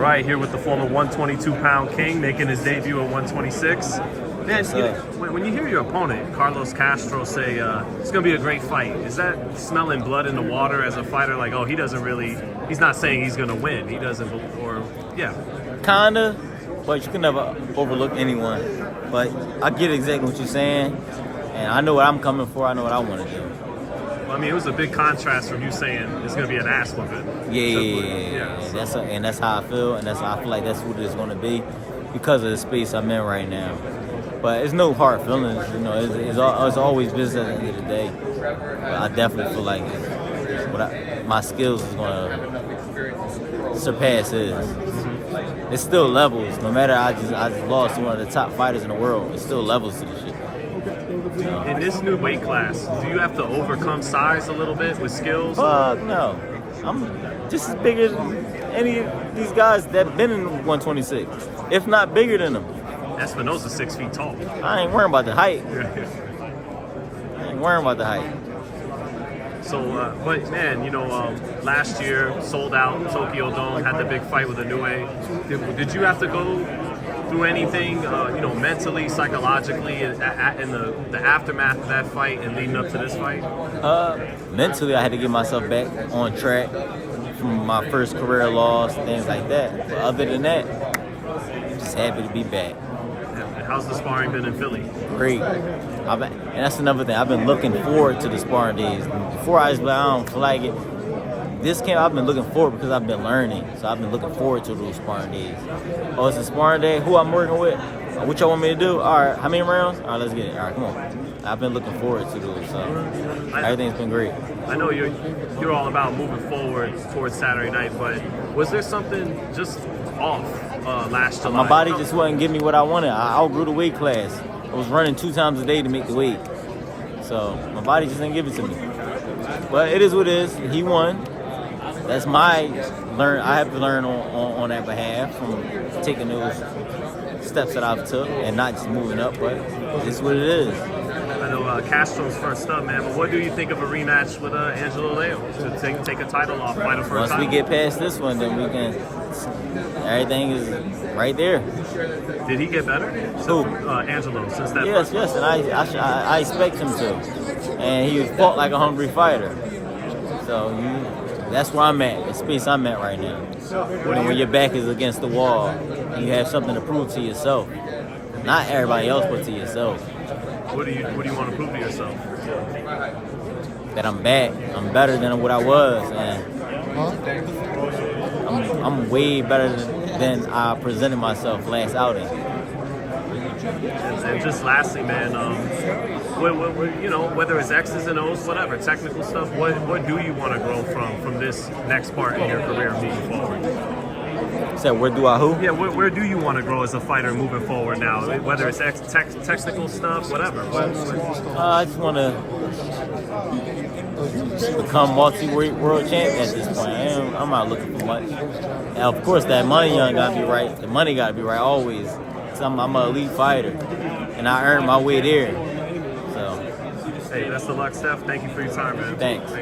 right, here with the former 122-pound king, making his debut at 126. Man, when you hear your opponent, Carlos Castro, say it's going to be a great fight, is that smelling blood in the water as a fighter? Like, oh, he's not saying he's going to win. He doesn't, or, yeah. Kinda, but you can never overlook anyone. But I get exactly what you're saying, and I know what I'm coming for. I know what I want to do. Well, I mean, it was a big contrast from you saying it's going to be an ass whooping. Yeah. That's how I feel, and I feel like that's what it's going to be because of the space I'm in right now. But it's no hard feelings, you know. It's always business at the end of the day. But I definitely feel like my skills is going to surpass his. It's still levels. No matter I just lost to one of the top fighters in the world. It's still levels to the shit. In this new weight class, do you have to overcome size a little bit with skills? No. I'm just as big as any of these guys that been in 126, if not bigger than them. Espinosa's 6 feet tall. I ain't worrying about the height. So, but man, you know, last year sold out Tokyo Dome, had the big fight with Inoue. Did you have to go through anything, you know, mentally, psychologically, in the aftermath of that fight and leading up to this fight? Mentally, I had to get myself back on track from my first career loss, things like that. But other than that, I'm just happy to be back. How's the sparring been in Philly? Great. And that's another thing. I've been looking forward to the sparring days. Before I don't feel like it. This camp, I've been looking forward because I've been learning. So I've been looking forward to those sparring days. Oh, it's a sparring day. Who I'm working with? What y'all want me to do? All right. How many rounds? All right, let's get it. All right, come on. I've been looking forward to those. So everything's been great. I know you're all about moving forward towards Saturday night, but was there something just off last July? My body just wasn't giving me what I wanted. I outgrew the weight class. I was running 2 times a day to make the weight. So my body just didn't give it to me. But it is what it is. He won. That's I have to learn on that behalf from taking those steps that I've took and not just moving up, but it's what it is. I know Castro's first up, man, but what do you think of a rematch with Angelo to take a title off, fight him for a title? Once we get past this one, then we can, everything is right there. Did he get better? Who? Angelo, since that Yes, and I expect him to. And he fought like a hungry fighter. So that's where I'm at, the space I'm at right now. When your back is against the wall and you have something to prove to yourself. Not everybody else, but to yourself. What do you want to prove to yourself? That I'm back. I'm better than what I was, and I'm way better than I presented myself last outing. And just lastly, man, you know, whether it's X's and O's, whatever, technical stuff, what do you want to grow from this next part in your career moving forward? So where do I who? Yeah, where do you want to grow as a fighter moving forward now? Whether it's technical stuff, whatever. I just want to become multi-weight world champion at this point. I'm not looking for much. And of course, that money got to be right. The money got to be right always. So I'm an elite fighter, and I earned my way there. So, hey, best of luck, Steph. Thank you for your time, man. Thanks.